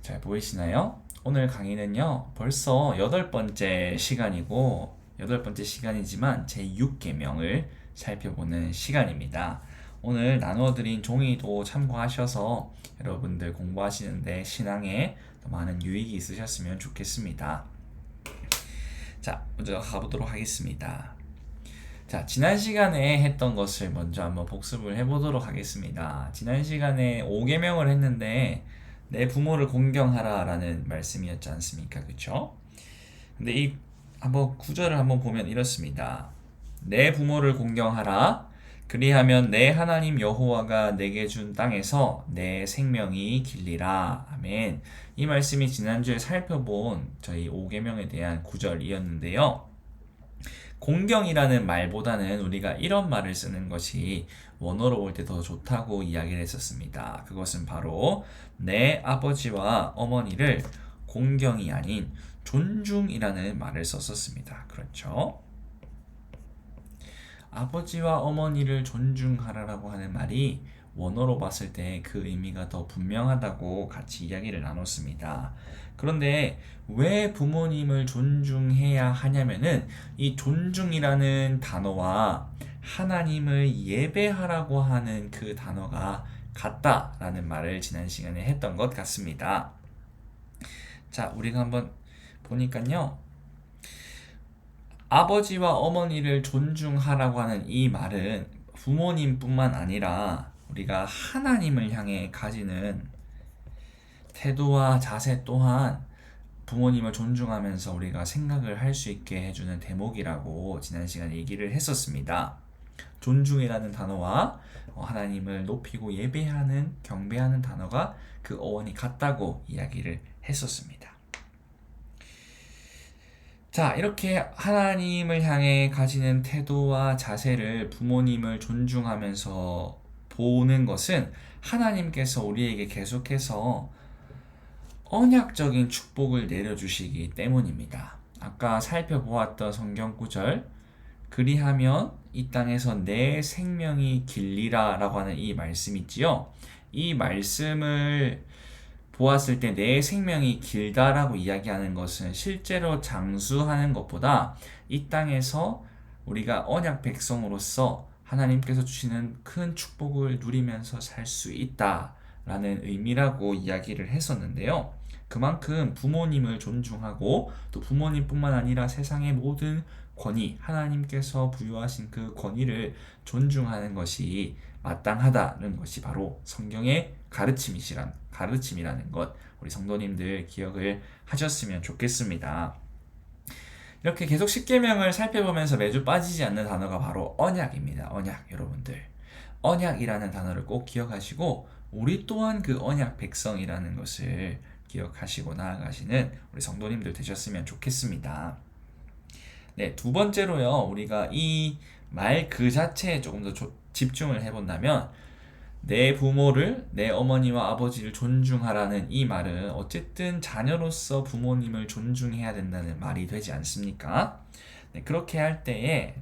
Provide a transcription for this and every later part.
잘 보이시나요? 오늘 강의는요, 벌써 8번째 시간이고, 8번째 시간이지만 제6계명을 살펴보는 시간입니다. 오늘 나누어드린 종이도 참고하셔서 여러분들 공부하시는데 신앙에 더 많은 유익이 있으셨으면 좋겠습니다. 자, 먼저 가보도록 하겠습니다. 자, 지난 시간에 했던 것을 먼저 한번 복습을 해보도록 하겠습니다. 지난 시간에 5계명을 했는데 내 부모를 공경하라 라는 말씀이었지 않습니까? 그쵸? 근데 이 한번 구절을 한번 보면 이렇습니다. 내 부모를 공경하라. 그리하면 내 하나님 여호와가 내게 준 땅에서 내 생명이 길리라. 아멘. 이 말씀이 지난주에 살펴본 저희 5계명에 대한 구절이었는데요. 공경이라는 말보다는 우리가 이런 말을 쓰는 것이 원어로 볼 때 더 좋다고 이야기를 했었습니다. 그것은 바로 내 아버지와 어머니를 공경이 아닌 존중이라는 말을 썼었습니다. 그렇죠? 아버지와 어머니를 존중하라라고 하는 말이 원어로 봤을 때 그 의미가 더 분명하다고 같이 이야기를 나눴습니다. 그런데 왜 부모님을 존중해야 하냐면은 이 존중이라는 단어와 하나님을 예배하라고 하는 그 단어가 같다라는 말을 지난 시간에 했던 것 같습니다. 자, 우리가 한번 보니까요. 아버지와 어머니를 존중하라고 하는 이 말은 부모님뿐만 아니라 우리가 하나님을 향해 가지는 태도와 자세 또한 부모님을 존중하면서 우리가 생각을 할 수 있게 해주는 대목이라고 지난 시간에 얘기를 했었습니다. 존중이라는 단어와 하나님을 높이고 예배하는, 경배하는 단어가 그 어원이 같다고 이야기를 했었습니다. 자, 이렇게 하나님을 향해 가지는 태도와 자세를 부모님을 존중하면서 보는 것은 하나님께서 우리에게 계속해서 언약적인 축복을 내려주시기 때문입니다. 아까 살펴보았던 성경 구절, 그리하면 이 땅에서 내 생명이 길리라 라고 하는 이 말씀 있지요. 이 말씀을 보았을 때 내 생명이 길다라고 이야기하는 것은 실제로 장수하는 것보다 이 땅에서 우리가 언약 백성으로서 하나님께서 주시는 큰 축복을 누리면서 살 수 있다라는 의미라고 이야기를 했었는데요. 그만큼 부모님을 존중하고 또 부모님뿐만 아니라 세상의 모든 권위, 하나님께서 부여하신 그 권위를 존중하는 것이 마땅하다는 것이 바로 성경의 가르침이라는 것, 우리 성도님들 기억을 하셨으면 좋겠습니다. 이렇게 계속 십계명을 살펴보면서 매주 빠지지 않는 단어가 바로 언약입니다. 언약, 여러분들. 언약이라는 단어를 꼭 기억하시고 우리 또한 그 언약 백성이라는 것을 기억하시고 나아가시는 우리 성도님들 되셨으면 좋겠습니다. 네, 두 번째로요. 우리가 이 말 그 자체에 조금 더 집중을 해본다면 내 부모를, 내 어머니와 아버지를 존중하라는 이 말은 어쨌든 자녀로서 부모님을 존중해야 된다는 말이 되지 않습니까? 네, 그렇게 할 때에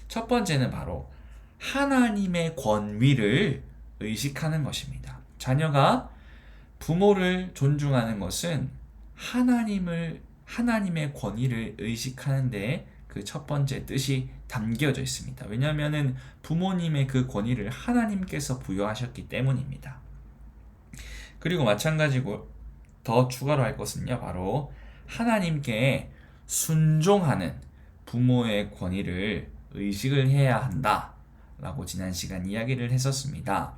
첫 번째는 바로 하나님의 권위를 의식하는 것입니다. 자녀가 부모를 존중하는 것은 하나님의 권위를 의식하는데 그 첫 번째 뜻이 담겨져 있습니다. 왜냐하면 부모님의 그 권위를 하나님께서 부여하셨기 때문입니다. 그리고 마찬가지고 더 추가로 할 것은요, 바로 하나님께 순종하는 부모의 권위를 의식을 해야 한다 라고 지난 시간 이야기를 했었습니다.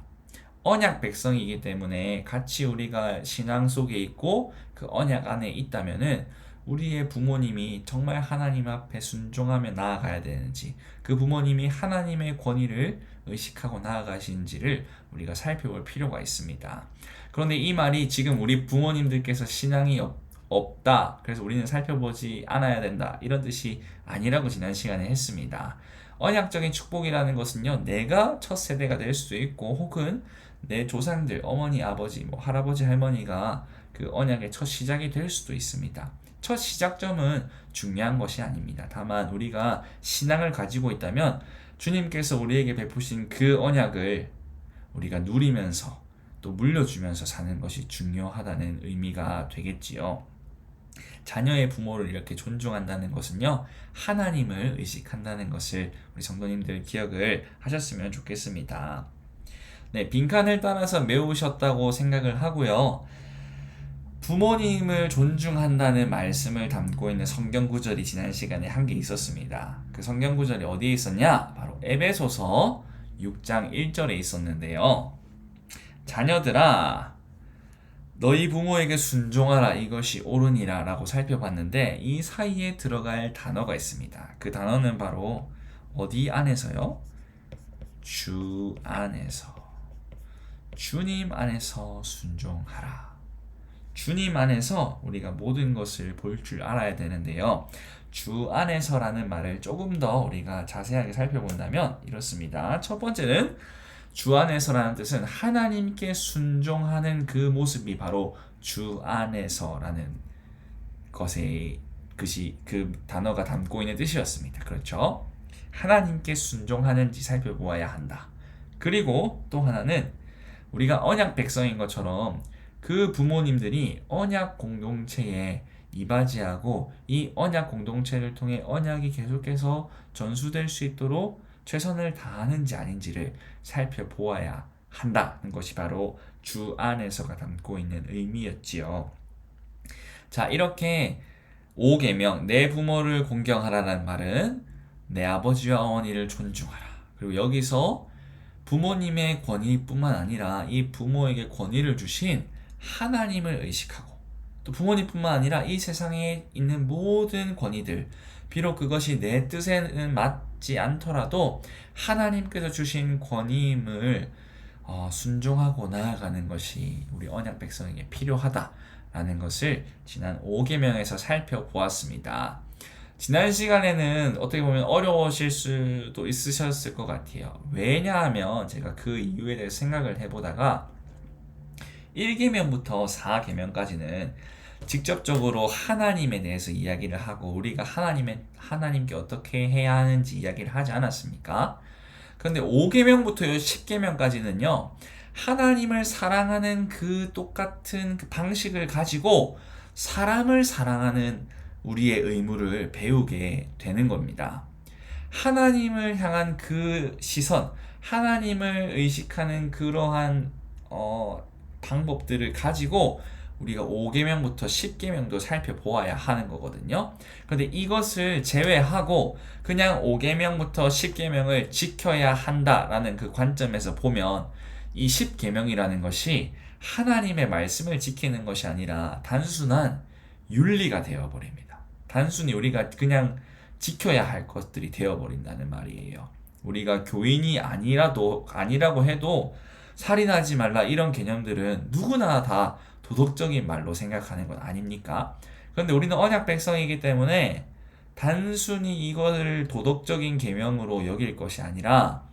언약 백성이기 때문에 같이 우리가 신앙 속에 있고 그 언약 안에 있다면은 우리의 부모님이 정말 하나님 앞에 순종하며 나아가야 되는지, 그 부모님이 하나님의 권위를 의식하고 나아가시는지를 우리가 살펴볼 필요가 있습니다. 그런데 이 말이 지금 우리 부모님들께서 신앙이 없다, 그래서 우리는 살펴보지 않아야 된다, 이런 뜻이 아니라고 지난 시간에 했습니다. 언약적인 축복이라는 것은요, 내가 첫 세대가 될 수도 있고 혹은 내 조상들, 어머니, 아버지, 할아버지, 할머니가 그 언약의 첫 시작이 될 수도 있습니다. 첫 시작점은 중요한 것이 아닙니다. 다만 우리가 신앙을 가지고 있다면 주님께서 우리에게 베푸신 그 언약을 우리가 누리면서 또 물려주면서 사는 것이 중요하다는 의미가 되겠지요. 자녀의 부모를 이렇게 존중한다는 것은요, 하나님을 의식한다는 것을 우리 성도님들 기억을 하셨으면 좋겠습니다. 네, 빈칸을 따라서 메우셨다고 생각을 하고요. 부모님을 존중한다는 말씀을 담고 있는 성경 구절이 지난 시간에 한 개 있었습니다. 그 성경 구절이 어디에 있었냐? 바로 에베소서 6장 1절에 있었는데요. 자녀들아, 너희 부모에게 순종하라, 이것이 옳으니라 라고 살펴봤는데, 이 사이에 들어갈 단어가 있습니다. 그 단어는 바로 어디 안에서요? 주 안에서. 주님 안에서 순종하라. 주님 안에서 우리가 모든 것을 볼 줄 알아야 되는데요. 주 안에서라는 말을 조금 더 우리가 자세하게 살펴본다면 이렇습니다. 첫 번째는 주 안에서라는 뜻은 하나님께 순종하는 그 모습이 바로 주 안에서라는 것의 그 단어가 담고 있는 뜻이었습니다. 그렇죠? 하나님께 순종하는지 살펴보아야 한다. 그리고 또 하나는 우리가 언약 백성인 것처럼 그 부모님들이 언약 공동체에 이바지하고 이 언약 공동체를 통해 언약이 계속해서 전수될 수 있도록 최선을 다하는지 아닌지를 살펴보아야 한다는 것이 바로 주 안에서가 담고 있는 의미였지요. 자, 이렇게 5계명, 내 부모를 공경하라는 말은 내 아버지와 어머니를 존중하라. 그리고 여기서 부모님의 권위뿐만 아니라 이 부모에게 권위를 주신 하나님을 의식하고, 또 부모님뿐만 아니라 이 세상에 있는 모든 권위들, 비록 그것이 내 뜻에는 맞지 않더라도 하나님께서 주신 권위임을 순종하고 나아가는 것이 우리 언약 백성에게 필요하다라는 것을 지난 5계명에서 살펴보았습니다. 지난 시간에는 어떻게 보면 어려우실 수도 있으셨을 것 같아요. 왜냐하면 제가 그 이유에 대해 생각을 해보다가 1계명부터 4계명까지는 직접적으로 하나님에 대해서 이야기를 하고 우리가 하나님께 어떻게 해야 하는지 이야기를 하지 않았습니까? 그런데 5계명부터 10계명까지는요, 하나님을 사랑하는 그 똑같은 그 방식을 가지고 사람을 사랑하는 우리의 의무를 배우게 되는 겁니다. 하나님을 향한 그 시선, 하나님을 의식하는 그러한 방법들을 가지고 우리가 5계명부터 10계명도 살펴보아야 하는 거거든요. 그런데 이것을 제외하고 그냥 5계명부터 10계명을 지켜야 한다라는 그 관점에서 보면 이 10계명이라는 것이 하나님의 말씀을 지키는 것이 아니라 단순한 윤리가 되어버립니다. 단순히 우리가 그냥 지켜야 할 것들이 되어버린다는 말이에요. 우리가 교인이 아니라고 해도 살인하지 말라, 이런 개념들은 누구나 다 도덕적인 말로 생각하는 건 아닙니까? 그런데 우리는 언약 백성이기 때문에 단순히 이것을 도덕적인 계명으로 여길 것이 아니라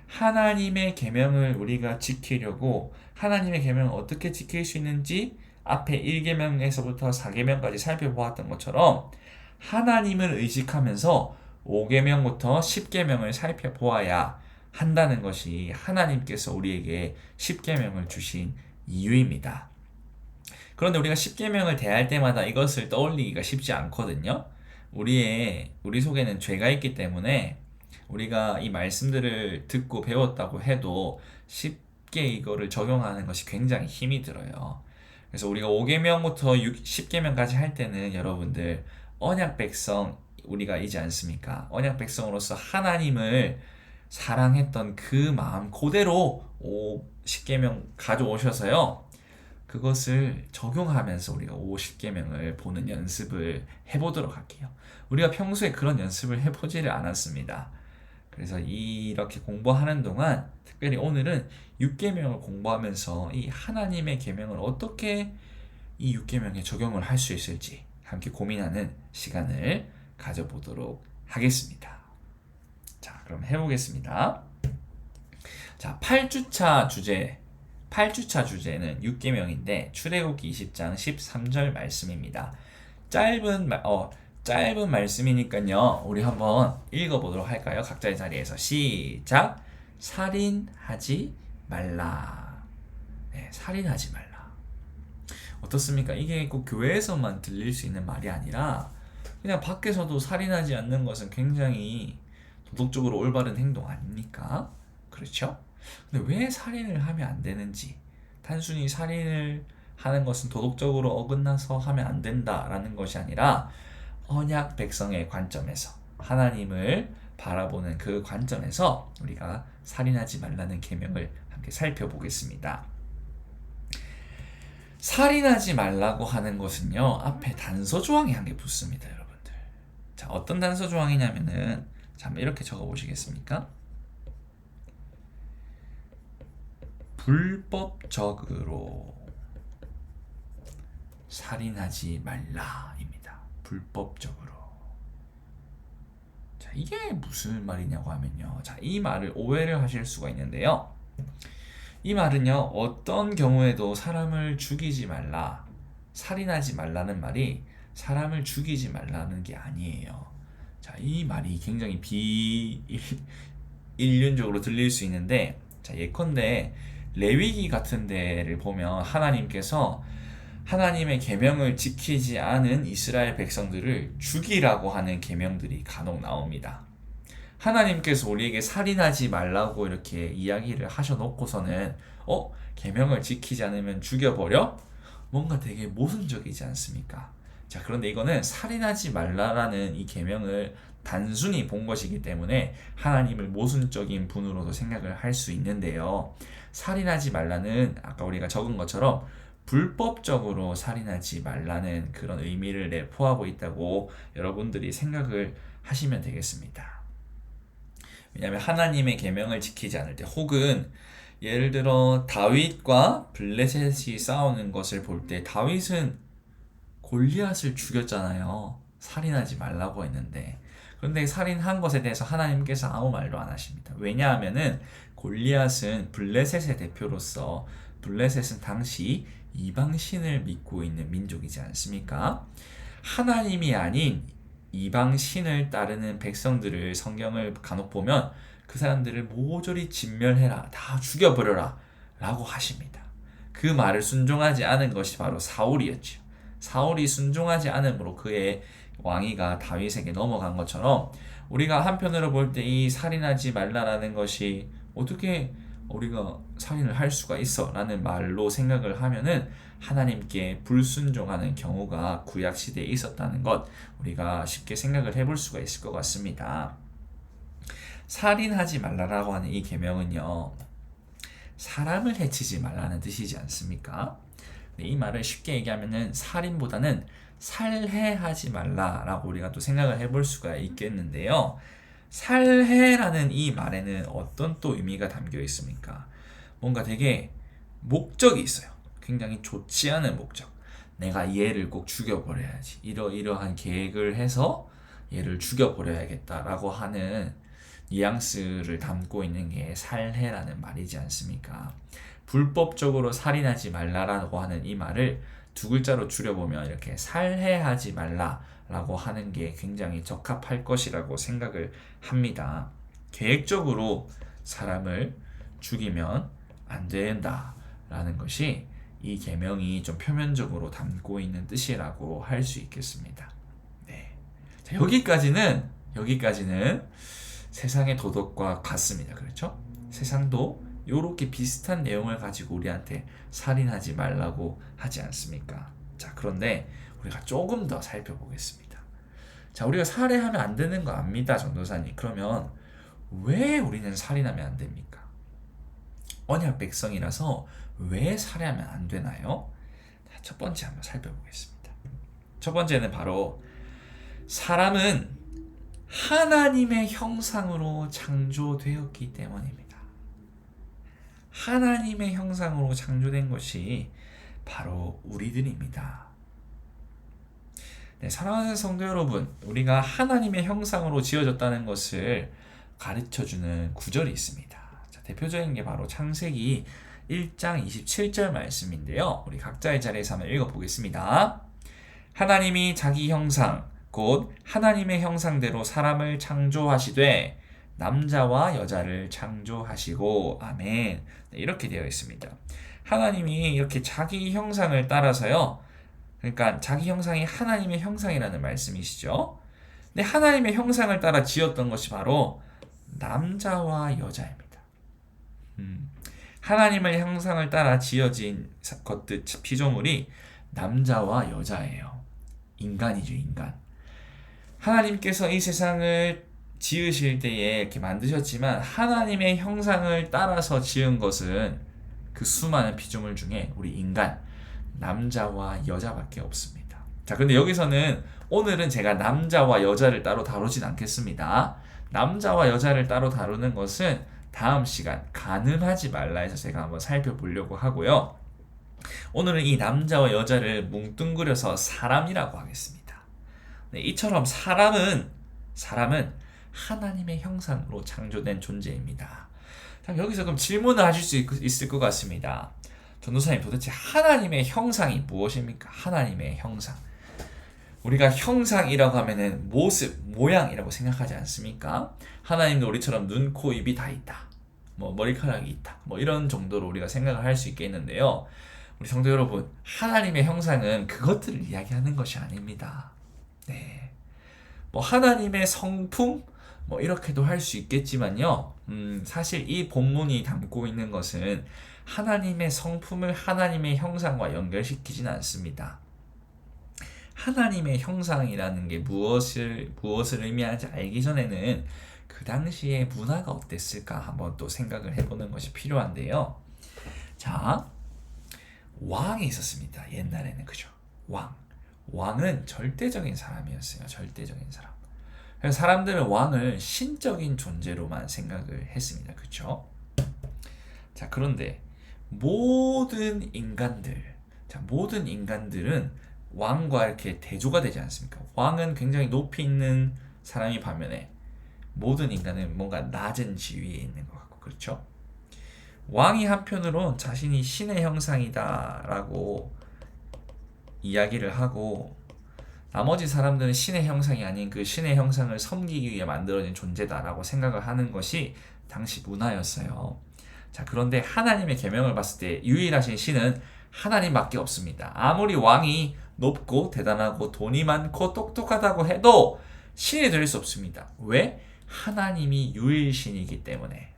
하나님의 계명을 우리가 지키려고 하나님의 계명을 어떻게 지킬 수 있는지 앞에 1계명에서부터 4계명까지 살펴보았던 것처럼 하나님을 의식하면서 5계명부터 10계명을 살펴보아야 한다는 것이 하나님께서 우리에게 10계명을 주신 이유입니다. 그런데 우리가 10계명을 대할 때마다 이것을 떠올리기가 쉽지 않거든요. 우리 속에는 죄가 있기 때문에 우리가 이 말씀들을 듣고 배웠다고 해도 쉽게 이거를 적용하는 것이 굉장히 힘이 들어요. 그래서 우리가 5계명부터 10계명까지 할 때는 여러분들 언약 백성 우리가 않습니까? 언약 백성으로서 하나님을 사랑했던 그 마음 그대로 10계명 가져오셔서요, 그것을 적용하면서 우리가 50계명을 보는 연습을 해보도록 할게요. 우리가 평소에 그런 연습을 해보지를 않았습니다. 그래서 이렇게 공부하는 동안 특별히 오늘은 6계명을 공부하면서 이 하나님의 계명을 어떻게 이 6계명에 적용을 할 수 있을지 함께 고민하는 시간을 가져보도록 하겠습니다. 자, 그럼 해보겠습니다. 자, 8주차 주제는 6계명인데 출애굽기 20장 13절 말씀입니다. 짧은 말씀이니까요, 우리 한번 읽어보도록 할까요? 각자의 자리에서 시작. 살인하지 말라. 네, 살인하지 말라. 어떻습니까? 이게 꼭 교회에서만 들릴 수 있는 말이 아니라 그냥 밖에서도 살인하지 않는 것은 굉장히 도덕적으로 올바른 행동 아닙니까? 그렇죠? 근데 왜 살인을 하면 안 되는지, 단순히 살인을 하는 것은 도덕적으로 어긋나서 하면 안 된다라는 것이 아니라 언약 백성의 관점에서, 하나님을 바라보는 그 관점에서 우리가 살인하지 말라는 계명을 함께 살펴보겠습니다. 살인하지 말라고 하는 것은요, 앞에 단서 조항이 한 개 붙습니다, 여러분들. 자, 어떤 단서 조항이냐면은, 자, 한번 이렇게 적어 보시겠습니까? 불법적으로 살인하지 말라입니다. 불법적으로. 자, 이게 무슨 말이냐고 하면요. 자, 이 말을 오해를 하실 수가 있는데요. 이 말은요, 어떤 경우에도 사람을 죽이지 말라, 살인하지 말라는 말이 사람을 죽이지 말라는 게 아니에요. 자, 이 말이 굉장히 비인륜적으로 들릴 수 있는데, 자, 예컨대 레위기 같은 데를 보면 하나님께서 하나님의 계명을 지키지 않은 이스라엘 백성들을 죽이라고 하는 계명들이 간혹 나옵니다. 하나님께서 우리에게 살인하지 말라고 이렇게 이야기를 하셔놓고서는 계명을 지키지 않으면 죽여버려? 뭔가 되게 모순적이지 않습니까? 자, 그런데 이거는 살인하지 말라라는 이 계명을 단순히 본 것이기 때문에 하나님을 모순적인 분으로도 생각을 할 수 있는데요. 살인하지 말라는 아까 우리가 적은 것처럼 불법적으로 살인하지 말라는 그런 의미를 내포하고 있다고 여러분들이 생각을 하시면 되겠습니다. 왜냐하면 하나님의 계명을 지키지 않을 때, 혹은 예를 들어 다윗과 블레셋이 싸우는 것을 볼 때 다윗은 골리앗을 죽였잖아요. 살인하지 말라고 했는데. 그런데 살인한 것에 대해서 하나님께서 아무 말도 안 하십니다. 왜냐하면은 골리앗은 블레셋의 대표로서, 블레셋은 당시 이방신을 믿고 있는 민족이지 않습니까? 하나님이 아닌 이방신을 따르는 백성들을, 성경을 간혹 보면 그 사람들을 모조리 진멸해라, 다 죽여버려라 라고 하십니다. 그 말을 순종하지 않은 것이 바로 사울이었죠. 사울이 순종하지 않음으로 그의 왕위가 다윗에게 넘어간 것처럼, 우리가 한편으로 볼 때 이 살인하지 말라라는 것이 어떻게 우리가 살인을 할 수가 있어 라는 말로 생각을 하면은 하나님께 불순종하는 경우가 구약시대에 있었다는 것, 우리가 쉽게 생각을 해볼 수가 있을 것 같습니다. 살인하지 말라라고 하는 이 계명은요, 사람을 해치지 말라는 뜻이지 않습니까? 이 말을 쉽게 얘기하면은 살인보다는 살해하지 말라라고 우리가 또 생각을 해볼 수가 있겠는데요. 살해라는 이 말에는 어떤 또 의미가 담겨 있습니까? 뭔가 되게 목적이 있어요. 굉장히 좋지 않은 목적. 내가 얘를 꼭 죽여버려야지, 이러이러한 계획을 해서 얘를 죽여버려야겠다라고 하는 뉘앙스를 담고 있는 게 살해라는 말이지 않습니까? 불법적으로 살인하지 말라라고 하는 이 말을 두 글자로 줄여보면 이렇게 살해하지 말라라고 하는 게 굉장히 적합할 것이라고 생각을 합니다. 계획적으로 사람을 죽이면 안 된다라는 것이 이 계명이 좀 표면적으로 담고 있는 뜻이라고 할 수 있겠습니다. 네. 자, 여기까지는 세상의 도덕과 같습니다. 그렇죠? 세상도 요렇게 비슷한 내용을 가지고 우리한테 살인하지 말라고 하지 않습니까? 자, 그런데 우리가 조금 더 살펴보겠습니다. 자, 우리가 살해하면 안 되는 거 압니다, 전도사님. 그러면 왜 우리는 살인하면 안 됩니까? 언약 백성이라서 왜 살해하면 안 되나요? 첫 번째 한번 살펴보겠습니다. 첫 번째는 바로 사람은 하나님의 형상으로 창조되었기 때문입니다. 하나님의 형상으로 창조된 것이 바로 우리들입니다. 네, 사랑하는 성도 여러분, 우리가 하나님의 형상으로 지어졌다는 것을 가르쳐주는 구절이 있습니다. 자, 대표적인 게 바로 창세기 1장 27절 말씀인데요. 우리 각자의 자리에서 한번 읽어보겠습니다. 하나님이 자기 형상, 곧 하나님의 형상대로 사람을 창조하시되 남자와 여자를 창조하시고, 아멘. 네, 이렇게 되어 있습니다. 하나님이 이렇게 자기 형상을 따라서요. 그러니까 자기 형상이 하나님의 형상이라는 말씀이시죠. 근데 하나님의 형상을 따라 지었던 것이 바로 남자와 여자입니다. 하나님의 형상을 따라 지어진 것들, 피조물이 남자와 여자예요. 인간이죠, 인간. 하나님께서 이 세상을 지으실 때에 이렇게 만드셨지만 하나님의 형상을 따라서 지은 것은 그 수많은 피조물 중에 우리 인간, 남자와 여자밖에 없습니다. 자, 근데 여기서는 오늘은 제가 남자와 여자를 따로 다루진 않겠습니다. 남자와 여자를 따로 다루는 것은 다음 시간 가늠하지 말라 해서 제가 한번 살펴보려고 하고요. 오늘은 이 남자와 여자를 뭉뚱그려서 사람이라고 하겠습니다. 네, 이처럼 사람은 하나님의 형상으로 창조된 존재입니다. 자, 여기서 그럼 질문을 하실 수 있을 것 같습니다. 전도사님, 도대체 하나님의 형상이 무엇입니까? 하나님의 형상. 우리가 형상이라고 하면은 모습, 모양이라고 생각하지 않습니까? 하나님도 우리처럼 눈, 코, 입이 다 있다. 머리카락이 있다. 이런 정도로 우리가 생각을 할 수 있겠는데요. 우리 성도 여러분, 하나님의 형상은 그것들을 이야기하는 것이 아닙니다. 네. 하나님의 성품? 이렇게도 할 수 있겠지만요. 사실 이 본문이 담고 있는 것은 하나님의 성품을 하나님의 형상과 연결시키지는 않습니다. 하나님의 형상이라는 게 무엇을 의미하는지 알기 전에는 그 당시의 문화가 어땠을까 한번 또 생각을 해보는 것이 필요한데요. 자, 왕이 있었습니다. 옛날에는, 그죠? 왕은 절대적인 사람이었어요. 절대적인 사람. 그래서 사람들은 왕을 신적인 존재로만 생각을 했습니다. 그렇죠? 자, 그런데 모든 인간들은 왕과 이렇게 대조가 되지 않습니까? 왕은 굉장히 높이 있는 사람이 반면에 모든 인간은 뭔가 낮은 지위에 있는 것 같고, 그렇죠? 왕이 한편으론 자신이 신의 형상이다라고 이야기를 하고, 나머지 사람들은 신의 형상이 아닌 그 신의 형상을 섬기기 위해 만들어진 존재다라고 생각을 하는 것이 당시 문화였어요. 자, 그런데 하나님의 계명을 봤을 때 유일하신 신은 하나님밖에 없습니다. 아무리 왕이 높고 대단하고 돈이 많고 똑똑하다고 해도 신이 될 수 없습니다. 왜? 하나님이 유일신이기 때문에.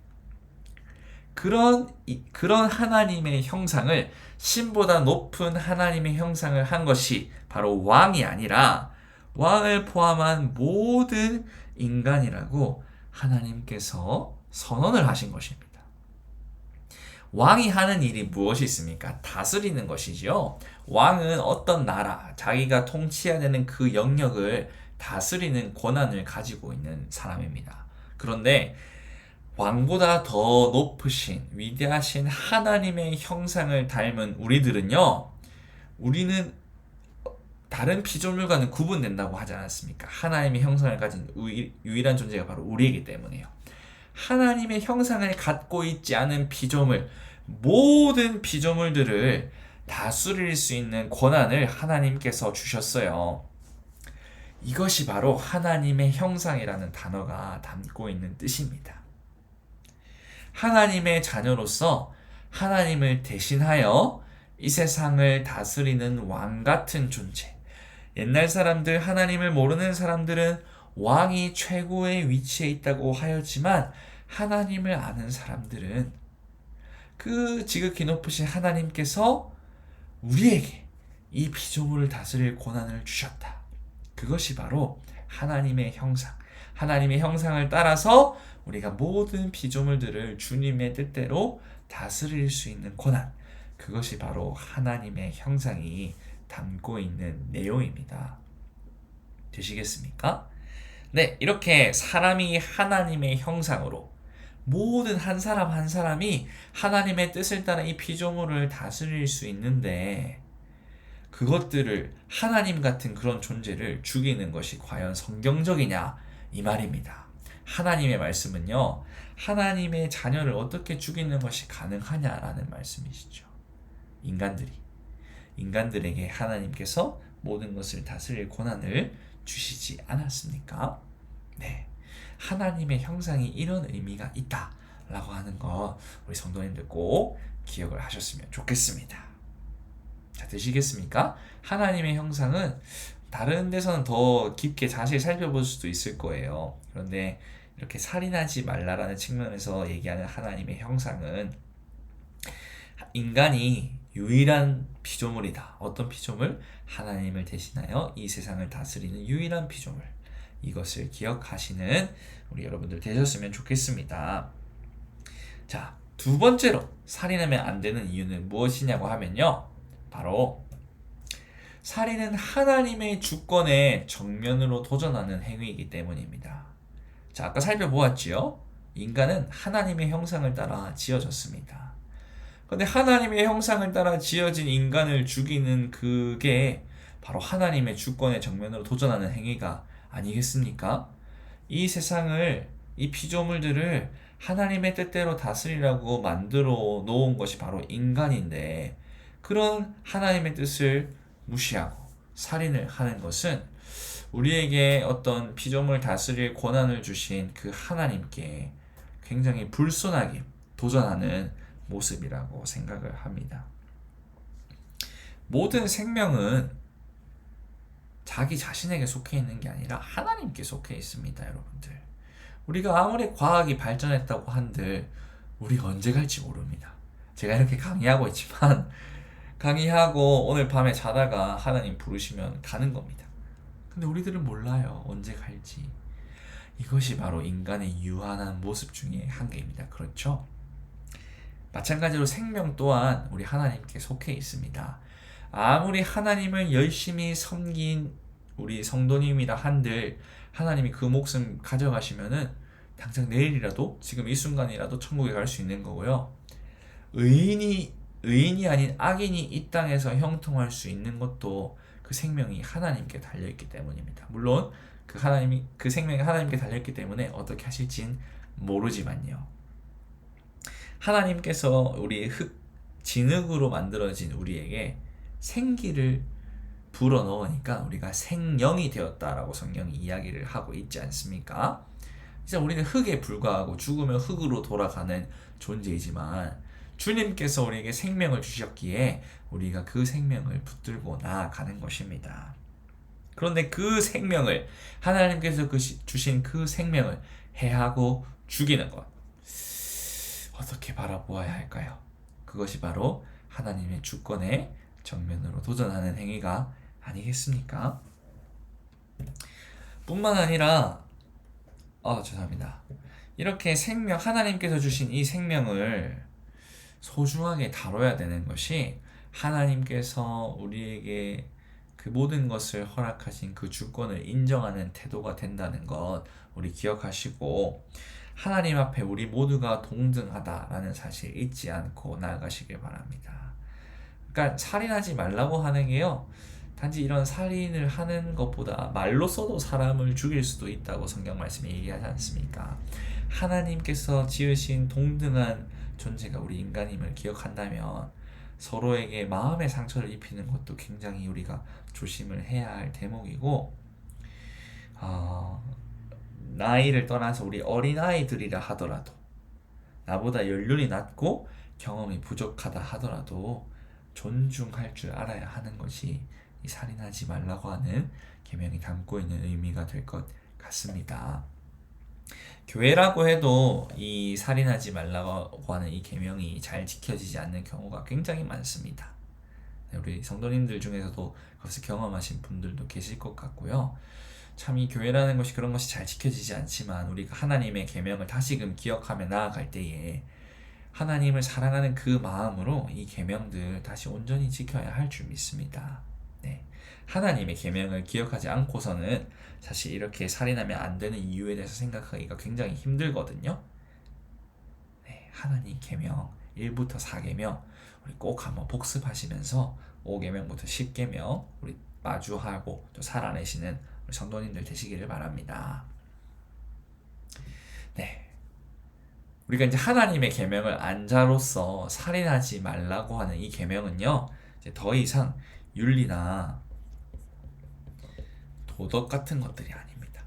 그런 하나님의 형상을, 신보다 높은 하나님의 형상을 한 것이 바로 왕이 아니라 왕을 포함한 모든 인간이라고 하나님께서 선언을 하신 것입니다. 왕이 하는 일이 무엇이 있습니까? 다스리는 것이죠. 왕은 어떤 나라, 자기가 통치해야 되는 그 영역을 다스리는 권한을 가지고 있는 사람입니다. 그런데 왕보다 더 높으신 위대하신 하나님의 형상을 닮은 우리는 다른 피조물과는 구분된다고 하지 않았습니까? 하나님의 형상을 가진 유일한 존재가 바로 우리이기 때문에요. 하나님의 형상을 갖고 있지 않은 피조물, 모든 피조물들을 다스릴 수 있는 권한을 하나님께서 주셨어요. 이것이 바로 하나님의 형상이라는 단어가 담고 있는 뜻입니다. 하나님의 자녀로서 하나님을 대신하여 이 세상을 다스리는 왕 같은 존재. 옛날 사람들, 하나님을 모르는 사람들은 왕이 최고의 위치에 있다고 하였지만, 하나님을 아는 사람들은 그 지극히 높으신 하나님께서 우리에게 이 피조물을 다스릴 권한을 주셨다. 그것이 바로 하나님의 형상. 하나님의 형상을 따라서 우리가 모든 피조물들을 주님의 뜻대로 다스릴 수 있는 권한. 그것이 바로 하나님의 형상이 담고 있는 내용입니다. 되시겠습니까? 네, 이렇게 사람이 하나님의 형상으로 모든 한 사람 한 사람이 하나님의 뜻을 따라 이 피조물을 다스릴 수 있는데, 그것들을, 하나님 같은 그런 존재를 죽이는 것이 과연 성경적이냐, 이 말입니다. 하나님의 말씀은요, 하나님의 자녀를 어떻게 죽이는 것이 가능하냐라는 말씀이시죠. 인간들에게 하나님께서 모든 것을 다스릴 권한을 주시지 않았습니까? 네, 하나님의 형상이 이런 의미가 있다라고 하는 거 우리 성도님들 꼭 기억을 하셨으면 좋겠습니다. 자, 되시겠습니까? 하나님의 형상은 다른 데서는 더 깊게 자세히 살펴볼 수도 있을 거예요. 그런데 이렇게 살인하지 말라라는 측면에서 얘기하는 하나님의 형상은 인간이 유일한 피조물이다. 어떤 피조물? 하나님을 대신하여 이 세상을 다스리는 유일한 피조물. 이것을 기억하시는 우리 여러분들 되셨으면 좋겠습니다. 자, 두 번째로 살인하면 안 되는 이유는 무엇이냐고 하면요. 바로 살인은 하나님의 주권에 정면으로 도전하는 행위이기 때문입니다. 자, 아까 살펴보았지요? 인간은 하나님의 형상을 따라 지어졌습니다. 그런데 하나님의 형상을 따라 지어진 인간을 죽이는 그게 바로 하나님의 주권에 정면으로 도전하는 행위가 아니겠습니까? 이 세상을, 이 피조물들을 하나님의 뜻대로 다스리라고 만들어 놓은 것이 바로 인간인데, 그런 하나님의 뜻을 무시하고 살인을 하는 것은 우리에게 어떤 피조물 다스릴 권한을 주신 그 하나님께 굉장히 불손하게 도전하는 모습이라고 생각을 합니다. 모든 생명은 자기 자신에게 속해 있는 게 아니라 하나님께 속해 있습니다, 여러분들. 우리가 아무리 과학이 발전했다고 한들 우리가 언제 갈지 모릅니다. 제가 이렇게 강의하고 있지만 강의하고 오늘 밤에 자다가 하나님 부르시면 가는 겁니다. 근데 우리들은 몰라요, 언제 갈지. 이것이 바로 인간의 유한한 모습 중에 한 개입니다. 그렇죠? 마찬가지로 생명 또한 우리 하나님께 속해 있습니다. 아무리 하나님을 열심히 섬긴 우리 성도님이라 한들 하나님이 그 목숨 가져가시면은 당장 내일이라도, 지금 이 순간이라도 천국에 갈 수 있는 거고요. 의인이 아닌 악인이 이 땅에서 형통할 수 있는 것도 그 생명이 하나님께 달려있기 때문입니다. 물론 그 생명이 하나님께 달려있기 때문에 어떻게 하실진 모르지만요. 하나님께서 우리 진흙으로 만들어진 우리에게 생기를 불어넣으니까 우리가 생명이 되었다라고 성경이 이야기를 하고 있지 않습니까? 이제 우리는 흙에 불과하고 죽으면 흙으로 돌아가는 존재이지만 주님께서 우리에게 생명을 주셨기에 우리가 그 생명을 붙들고 나아가는 것입니다. 그런데 그 생명을, 하나님께서 주신 그 생명을 해하고 죽이는 것, 어떻게 바라보아야 할까요? 그것이 바로 하나님의 주권에 정면으로 도전하는 행위가 아니겠습니까? 뿐만 아니라 죄송합니다. 이렇게 하나님께서 주신 이 생명을 소중하게 다뤄야 되는 것이 하나님께서 우리에게 그 모든 것을 허락하신 그 주권을 인정하는 태도가 된다는 것 우리 기억하시고, 하나님 앞에 우리 모두가 동등하다라는 사실 잊지 않고 나아가시길 바랍니다. 그러니까 살인하지 말라고 하는 게요, 단지 이런 살인을 하는 것보다 말로써도 사람을 죽일 수도 있다고 성경 말씀에 얘기하지 않습니까? 하나님께서 지으신 동등한 존재가 우리 인간임을 기억한다면 서로에게 마음의 상처를 입히는 것도 굉장히 우리가 조심을 해야 할 대목이고, 나이를 떠나서 우리 어린아이들이라 하더라도, 나보다 연륜이 낮고 경험이 부족하다 하더라도 존중할 줄 알아야 하는 것이 이 살인하지 말라고 하는 계명이 담고 있는 의미가 될 것 같습니다. 교회라고 해도 이 살인하지 말라고 하는 이 계명이 잘 지켜지지 않는 경우가 굉장히 많습니다. 우리 성도님들 중에서도 그것을 경험하신 분들도 계실 것 같고요. 참 이 교회라는 것이 그런 것이 잘 지켜지지 않지만 우리가 하나님의 계명을 다시금 기억하며 나아갈 때에 하나님을 사랑하는 그 마음으로 이 계명들 다시 온전히 지켜야 할 줄 믿습니다. 네. 하나님의 계명을 기억하지 않고서는 사실 이렇게 살인하면 안 되는 이유에 대해서 생각하기가 굉장히 힘들거든요. 네. 하나님 계명 1부터 4계명 우리 꼭 한번 복습하시면서 5계명부터 10계명 우리 마주하고 또 살아내시는 우리 성도님들 되시기를 바랍니다. 네. 우리가 이제 하나님의 계명을 안 자로서 살인하지 말라고 하는 이 계명은요, 이제 더 이상 윤리나 도덕 같은 것들이 아닙니다.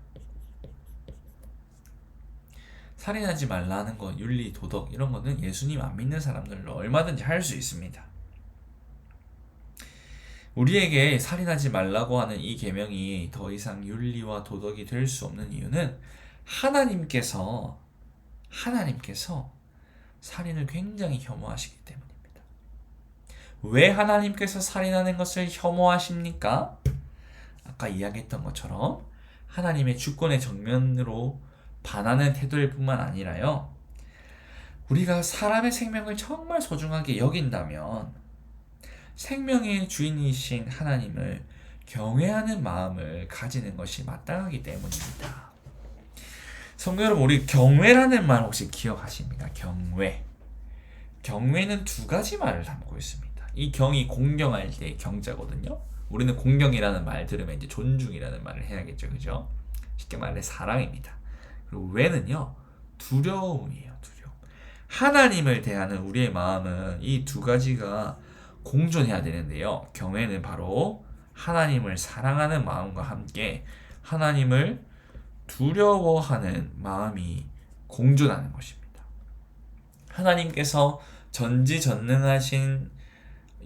살인하지 말라는 거, 윤리, 도덕 이런 거는 예수님 안 믿는 사람들로 얼마든지 할 수 있습니다. 우리에게 살인하지 말라고 하는 이 계명이 더 이상 윤리와 도덕이 될 수 없는 이유는 하나님께서 살인을 굉장히 혐오하시기 때문입니다. 왜 하나님께서 살인하는 것을 혐오하십니까? 아까 이야기했던 것처럼 하나님의 주권의 정면으로 반하는 태도일 뿐만 아니라요. 우리가 사람의 생명을 정말 소중하게 여긴다면 생명의 주인이신 하나님을 경외하는 마음을 가지는 것이 마땅하기 때문입니다. 성도 여러분, 우리 경외라는 말 혹시 기억하십니까? 경외. 경외는 두 가지 말을 담고 있습니다. 이 경이 공경할 때의 경자거든요. 우리는 공경이라는 말 들으면 이제 존중이라는 말을 해야겠죠, 그죠? 쉽게 말해 사랑입니다. 그리고 외는요, 두려움이에요, 두려움. 하나님을 대하는 우리의 마음은 이 두 가지가 공존해야 되는데요. 경외는 바로 하나님을 사랑하는 마음과 함께 하나님을 두려워하는 마음이 공존하는 것입니다. 하나님께서 전지전능하신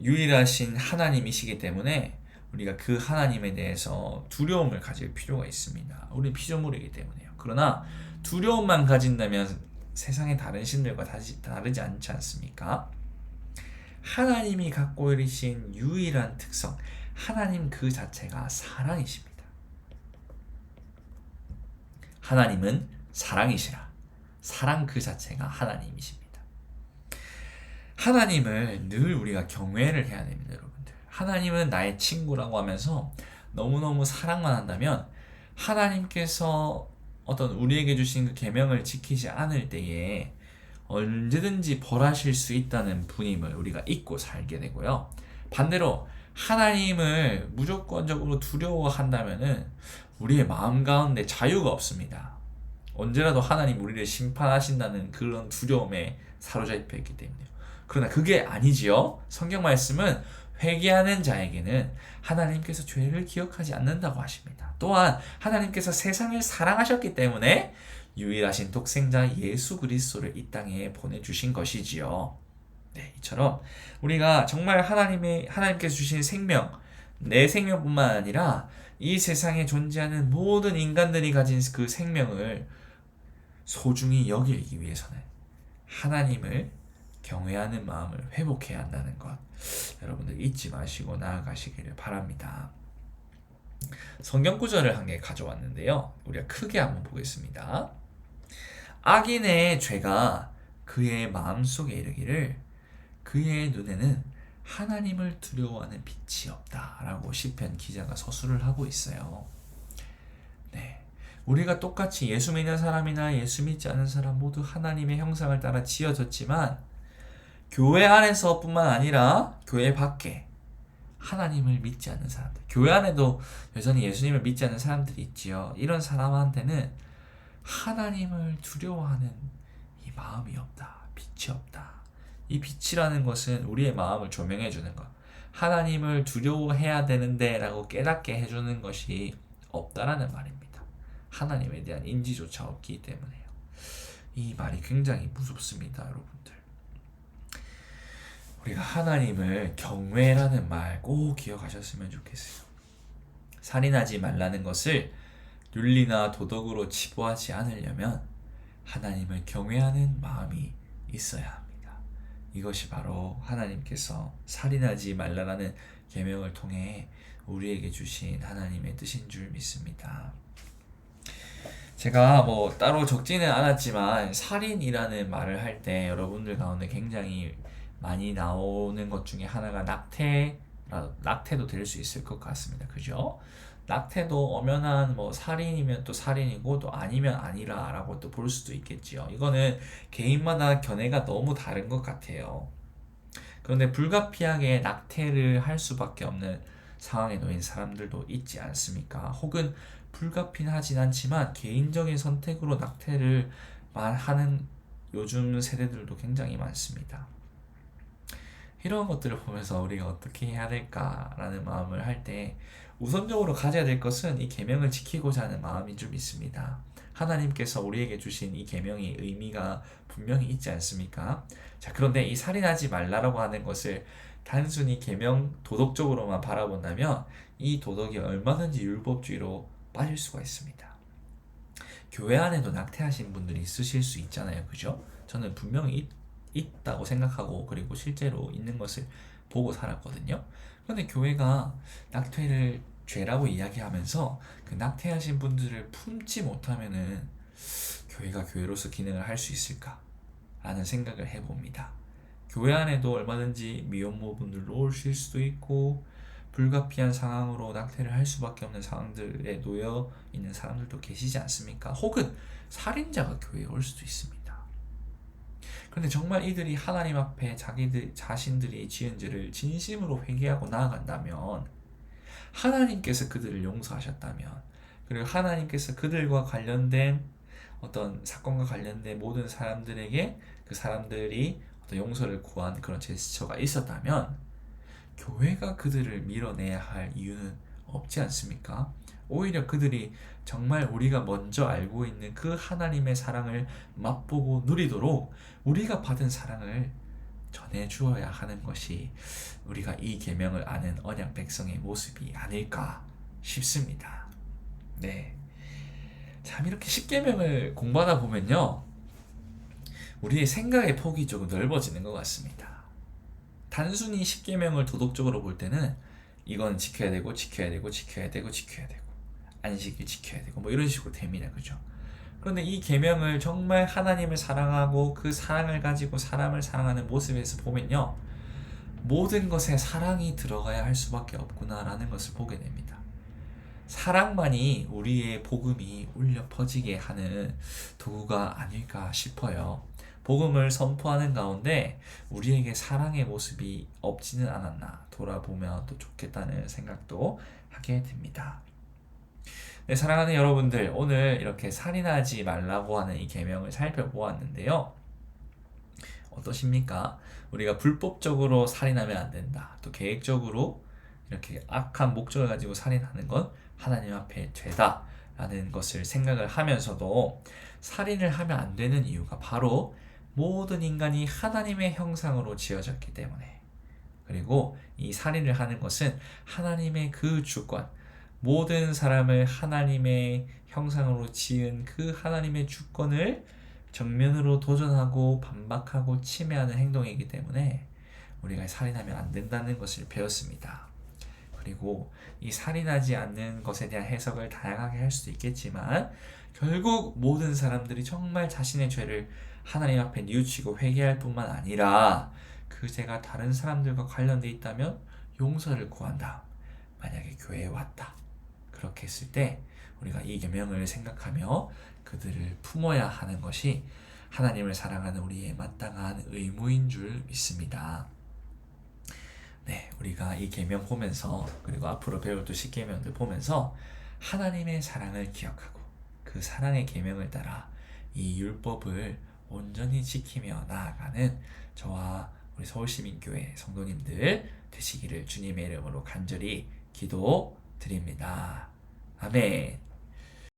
유일하신 하나님이시기 때문에 우리가 그 하나님에 대해서 두려움을 가질 필요가 있습니다. 우리는 피조물이기 때문에요. 그러나 두려움만 가진다면 세상의 다른 신들과 다르지 않지 않습니까? 하나님이 갖고 계신 유일한 특성, 하나님 그 자체가 사랑이십니다. 하나님은 사랑이시라. 사랑 그 자체가 하나님이십니다. 하나님을 늘 우리가 경외를 해야 됩니다, 여러분들. 하나님은 나의 친구라고 하면서 너무너무 사랑만 한다면 하나님께서 어떤 우리에게 주신 그 계명을 지키지 않을 때에 언제든지 벌하실 수 있다는 분임을 우리가 잊고 살게 되고요. 반대로 하나님을 무조건적으로 두려워한다면은 우리의 마음 가운데 자유가 없습니다. 언제라도 하나님 우리를 심판하신다는 그런 두려움에 사로잡혀 있기 때문에요. 그러나 그게 아니지요. 성경 말씀은 회개하는 자에게는 하나님께서 죄를 기억하지 않는다고 하십니다. 또한 하나님께서 세상을 사랑하셨기 때문에 유일하신 독생자 예수 그리스도를 이 땅에 보내주신 것이지요. 네, 이처럼 우리가 정말 하나님께서 주신 생명, 내 생명뿐만 아니라 이 세상에 존재하는 모든 인간들이 가진 그 생명을 소중히 여기기 위해서는 하나님을 경외하는 마음을 회복해야 한다는 것, 여러분들 잊지 마시고 나아가시기를 바랍니다. 성경 구절을 한 개 가져왔는데요. 우리가 크게 한번 보겠습니다. 악인의 죄가 그의 마음속에 이르기를 그의 눈에는 하나님을 두려워하는 빛이 없다 라고 시편 기자가 서술을 하고 있어요. 네, 우리가 똑같이 예수 믿는 사람이나 예수 믿지 않는 사람 모두 하나님의 형상을 따라 지어졌지만 교회 안에서 뿐만 아니라 교회 밖에 하나님을 믿지 않는 사람들, 교회 안에도 여전히 예수님을 믿지 않는 사람들이 있지요. 이런 사람한테는 하나님을 두려워하는 이 마음이 없다, 빛이 없다. 이 빛이라는 것은 우리의 마음을 조명해 주는 것, 하나님을 두려워해야 되는데 라고 깨닫게 해주는 것이 없다라는 말입니다. 하나님에 대한 인지조차 없기 때문에요. 이 말이 굉장히 무섭습니다, 여러분들. 우리가 하나님을 경외라는 말 꼭 기억하셨으면 좋겠어요. 살인하지 말라는 것을 윤리나 도덕으로 치부하지 않으려면 하나님을 경외하는 마음이 있어야 합니다. 이것이 바로 하나님께서 살인하지 말라라는 계명을 통해 우리에게 주신 하나님의 뜻인 줄 믿습니다. 제가 따로 적지는 않았지만 살인이라는 말을 할 때 여러분들 가운데 굉장히 많이 나오는 것 중에 하나가 낙태도 될 수 있을 것 같습니다. 그죠? 낙태도 엄연한 살인이면 또 살인이고 또 아니면 아니라 라고 또 볼 수도 있겠지요. 이거는 개인마다 견해가 너무 다른 것 같아요. 그런데 불가피하게 낙태를 할 수밖에 없는 상황에 놓인 사람들도 있지 않습니까? 혹은 불가피하진 않지만 개인적인 선택으로 낙태를 하는 요즘 세대들도 굉장히 많습니다. 이런 것들을 보면서 우리가 어떻게 해야 될까라는 마음을 할 때 우선적으로 가져야 될 것은 이 계명을 지키고자 하는 마음인 줄 믿습니다. 하나님께서 우리에게 주신 이 계명이 의미가 분명히 있지 않습니까? 자, 그런데 이 살인하지 말라라고 하는 것을 단순히 계명 도덕적으로만 바라본다면 이 도덕이 얼마든지 율법주의로 빠질 수가 있습니다. 교회 안에도 낙태하신 분들이 있으실 수 있잖아요. 그죠? 저는 분명히 있다고 생각하고 그리고 실제로 있는 것을 보고 살았거든요. 그런데 교회가 낙태를 죄라고 이야기하면서 그 낙태하신 분들을 품지 못하면은 교회가 교회로서 기능을 할 수 있을까? 라는 생각을 해봅니다. 교회 안에도 얼마든지 미혼모분들 오실 수도 있고 불가피한 상황으로 낙태를 할 수밖에 없는 상황들에 놓여 있는 사람들도 계시지 않습니까? 혹은 살인자가 교회에 올 수도 있습니다. 그런데 정말 이들이 하나님 앞에 자기들 자신들이 지은 죄를 진심으로 회개하고 나아간다면 하나님께서 그들을 용서하셨다면 그리고 하나님께서 그들과 관련된 어떤 사건과 관련된 모든 사람들에게 그 사람들이 어떤 용서를 구한 그런 제스처가 있었다면 교회가 그들을 밀어내야 할 이유는 없지 않습니까? 오히려 그들이 정말 우리가 먼저 알고 있는 그 하나님의 사랑을 맛보고 누리도록 우리가 받은 사랑을 전해 주어야 하는 것이 우리가 이 계명을 아는 언약 백성의 모습이 아닐까 싶습니다. 네. 참 이렇게 십계명을 공부하다 보면요. 우리의 생각의 폭이 조금 넓어지는 것 같습니다. 단순히 십계명을 도덕적으로 볼 때는 이건 지켜야 되고 지켜야 되고 지켜야 되고 지켜야 되고 안식일 지켜야 되고 뭐 이런 식으로 됩니다. 그죠? 그런데 이 계명을 정말 하나님을 사랑하고 그 사랑을 가지고 사람을 사랑하는 모습에서 보면요. 모든 것에 사랑이 들어가야 할 수밖에 없구나라는 것을 보게 됩니다. 사랑만이 우리의 복음이 울려 퍼지게 하는 도구가 아닐까 싶어요. 복음을 선포하는 가운데 우리에게 사랑의 모습이 없지는 않았나 돌아보면 또 좋겠다는 생각도 하게 됩니다. 네, 사랑하는 여러분들, 오늘 이렇게 살인하지 말라고 하는 이 계명을 살펴보았는데요. 어떠십니까? 우리가 불법적으로 살인하면 안 된다. 또 계획적으로 이렇게 악한 목적을 가지고 살인하는 건 하나님 앞에 죄다 라는 것을 생각을 하면서도 살인을 하면 안 되는 이유가 바로 모든 인간이 하나님의 형상으로 지어졌기 때문에 그리고 이 살인을 하는 것은 하나님의 그 주권 모든 사람을 하나님의 형상으로 지은 그 하나님의 주권을 정면으로 도전하고 반박하고 침해하는 행동이기 때문에 우리가 살인하면 안 된다는 것을 배웠습니다. 그리고 이 살인하지 않는 것에 대한 해석을 다양하게 할 수도 있겠지만 결국 모든 사람들이 정말 자신의 죄를 하나님 앞에 뉘우치고 회개할 뿐만 아니라 그 죄가 다른 사람들과 관련돼 있다면 용서를 구한다. 만약에 교회에 왔다. 그렇게 했을 때 우리가 이 계명을 생각하며 그들을 품어야 하는 것이 하나님을 사랑하는 우리의 마땅한 의무인 줄 믿습니다. 네, 우리가 이 계명 보면서 그리고 앞으로 배울 또 십계명들 보면서 하나님의 사랑을 기억하고 그 사랑의 계명을 따라 이 율법을 온전히 지키며 나아가는 저와 우리 서울시민교회 성도님들 되시기를 주님의 이름으로 간절히 기도드립니다. 아멘.